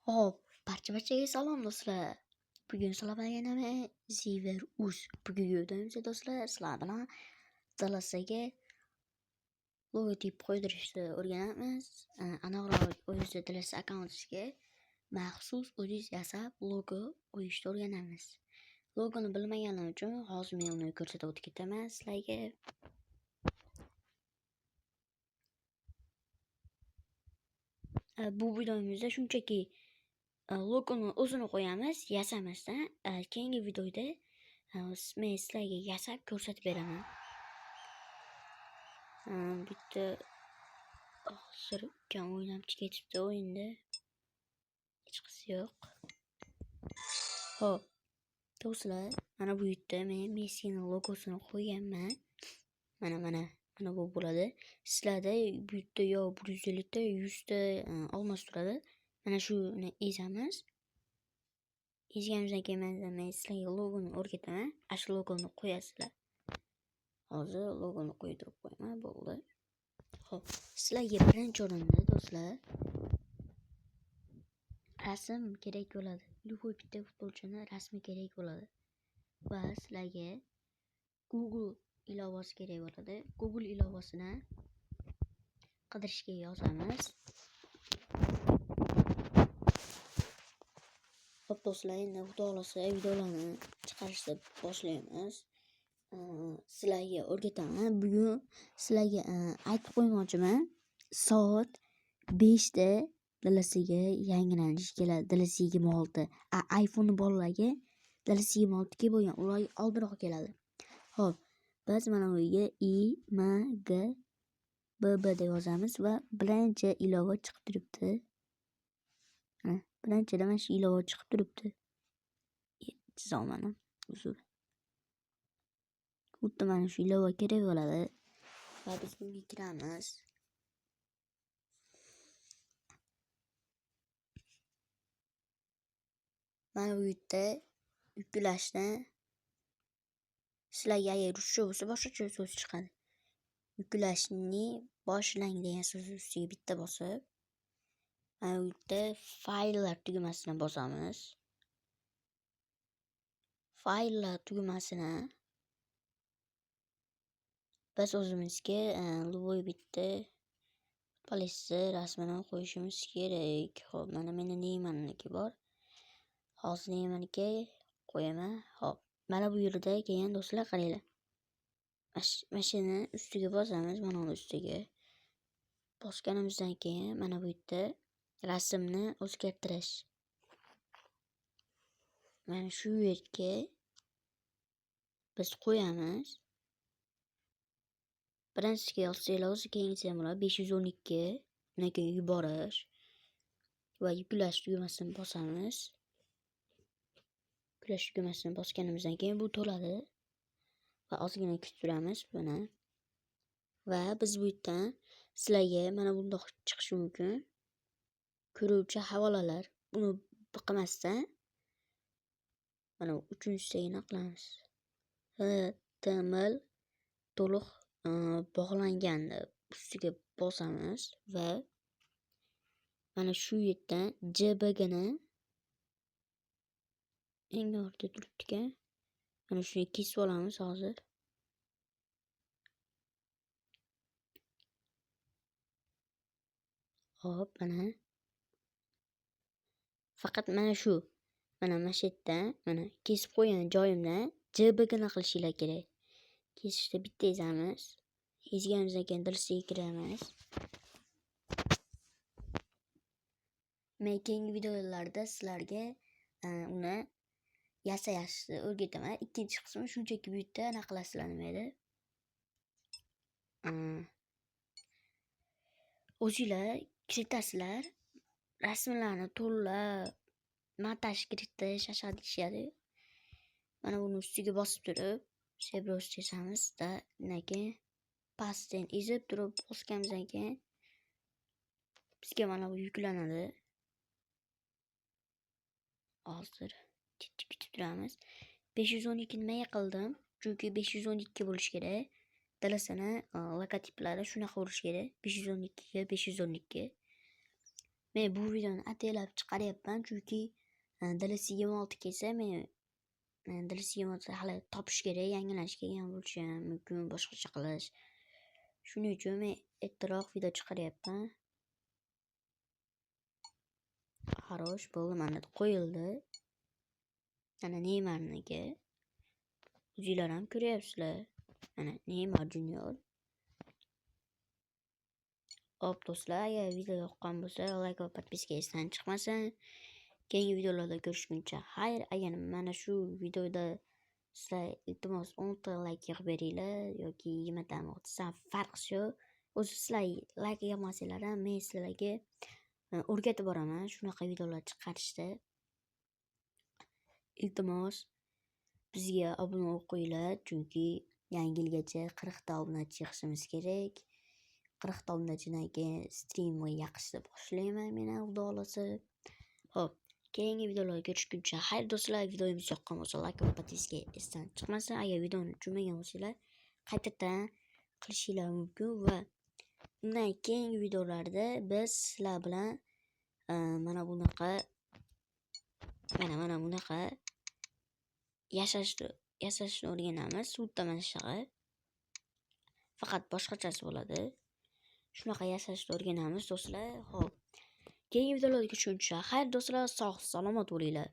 Hop, barchaga salom do'stlar. Bugun sizlar bilan yana Ziver.uz bugungi videomizda do'stlar sizlar bilan dalasaga logotip qo'ydirishni o'rganamiz. Aniqroq o'zingizda Dalasa akkauntiga maxsus o'zingiz yasab logo qo'yishni o'rganamiz. Logoni bilmaganlar uchun hozir men uni ko'rsatib o'tib ketaman sizlarga. Bu videomizda shunchaki logoni o'zini qo'yamiz, yasamasdan keyingi videoda men sizlarga yasab ko'rsatib beraman. Bitta hozir ukam o'ynab ketibdi o'yinda. Hech qisi yo'q. Xo'p, do'stlar, mana bu yerda men Messining logosini qo'yganman. Mana bu bo'ladi. Sizlarda bu yerda yo 150 ta, 100 ta olmos turadi. Mana shuni ezamiz. Ezganimizdan keyin men sizlarga logoni o'rgataman. Shu logoni qo'yasizlar. Hozir logoni qo'ydirib qo'yaman, bo'ldi. Xo'p, sizlarga birinchi o'rinda do'stlar rasm kerak bo'ladi. Любой bitta futbolchini rasmi kerak bo'ladi. Va sizlarga Google ilovasi kerak bo'ladi. Google ilovasini qidirishga yozamiz. Xo'p do'stlar, endi xudo xolasa videolarni chiqarishni boshlaymiz. Sizlarga o'rgataman. Bugun sizlarga aytib qo'ymoqchiman. Soat 5 da Dalasiga yangilanish keladi. Dalasa 26. iPhone bolalarga Dalasa 26 ga bo'lgan, ular oldinroq keladi. Xo'p, biz mana bu yerga IMGBB deb yozamiz va birinchi ilova chiqib turibdi. Birinchida mana shu ilova chiqib turibdi. Chizoman. Uzr. Xuddi mana shu ilova kerak bo'ladi. Va biz bunga kiramiz. Mana bu yerda yuklashni sizlarga agar ruscha bo'lsa boshqacha so'z chiqadi. Yuklashni boshlang degan so'z ustiga bitta bosib, mana bu yerda fayllar tugmasini bosamiz. Fayllar tugmasini biz o'zimizga любой bitta palisi rasmini qo'yishimiz kerak. Xo'p, mana meni Neymarniki bor. Hozir Neymarga qo'yaman. Xo'p, mana bu yerda keyin do'stlar qaranglar. Mashina ustiga bosamiz, mana uni ustiga. Bosganimizdan keyin mana bu yerda rasmni o'zgartirish. Mana shu yerga biz qo'yamiz. Birinchisiga yozsanglar o'zi keyingisi ham bo'ladi. 512. Undan keyin yuborish va yuklash tugmasini bosamiz. Yuklash tugmasini bosganimizdan keyin bu to'ladi. Va ozgina kutib turamiz buni. Va biz bu yerdan sizlarga mana bundoq chiqishi mumkin. Ko'ruvchi havolalar. Buni biqmasdan mana 3-sigini qilamiz. HTML to'liq bog'langan ustiga bosamiz va mana shu yerdan JPGni eng ortda turibdi. Mana shuni kesib olamiz hozir. Hop, mana. Faqat mana shu. Mana yerdan, mana kesib qo'ygan joyimdan JPGni qilishinglar kerak. Kesishda bitta ezamiz. Ezganimizdan keyin Dalasiga kiramiz. Men keyingi videolarda sizlarga uni yasashni o'rgataman. Ikkinchi qismi shunchaki bu yerda anaqa qilasizlar nima edi? O'zingizlar kiritasizlar. Rasmlarni to'lab, montaj kiritish, deyishadi. Mana buni ustiga bosib turib, Sebros chesamiz da, keyin pastdan ezib turib bosganimizdan keyin bizga mana bu yuklanadi. Hozir kutib turamiz. 512 nimaga qildim? Chunki 512 bo'lish kerak. Dalasini logotiplari shunaqa bo'lish kerak. 512 ga 512. Men bu videoni ataylab chiqaryapman chunki DLC 26 kelsa men DLC 26 hali topish kerak, yangilash kelgan bo'lishi ham mumkin, boshqacha qilish. Shuning uchun men ertaroq video chiqaryapman. Xarosh bo'ldi, mana qo'yildi. Mana Neymarniki. O'zinglar ham ko'ryapsizlar. Mana Neymar Junior. Hop do'stlar, agar video yoqqan bo'lsa, like va podpiska esdan chiqmasin. Keyingi videolarda ko'rishguncha xayr. Agar mana shu videoda sizlar iltimos 10 ta like yig'ib beringlar yoki 20 ta 30 ta farqi yo'q. O'zi sizlar like yig'masanglar ham men sizlarga o'rgatib boraman shunaqa videolar chiqarishda. Iltimos bizga obuna bo'lib qo'yinglar, chunki yangi yilgacha 40 ta obunachi yig'ishimiz kerak. 40 ta obunachidan keyin streamni yaxshisi boshlayman men xudo xolasa. Xo'p, keyingi videolarda ko'rishguncha xayr do'stlar. Videomiz yoqqan bo'lsa like va podpiska esdan chiqmasin. Agar videoni tushunmagan bo'lsanglar qaytadan qilishinglar mumkin va undan keyingi videolarda biz sizlar bilan mana bunaqa yashashni o'rganamiz. Sudda mana shunaqa. Faqat boshqachasi bo'ladi. Shunaqa yashashni o'rganamiz do'stlar. Xo'p. Keyingi videolarda ko'rishguncha xayr do'stlar, sog' salomat bo'linglar.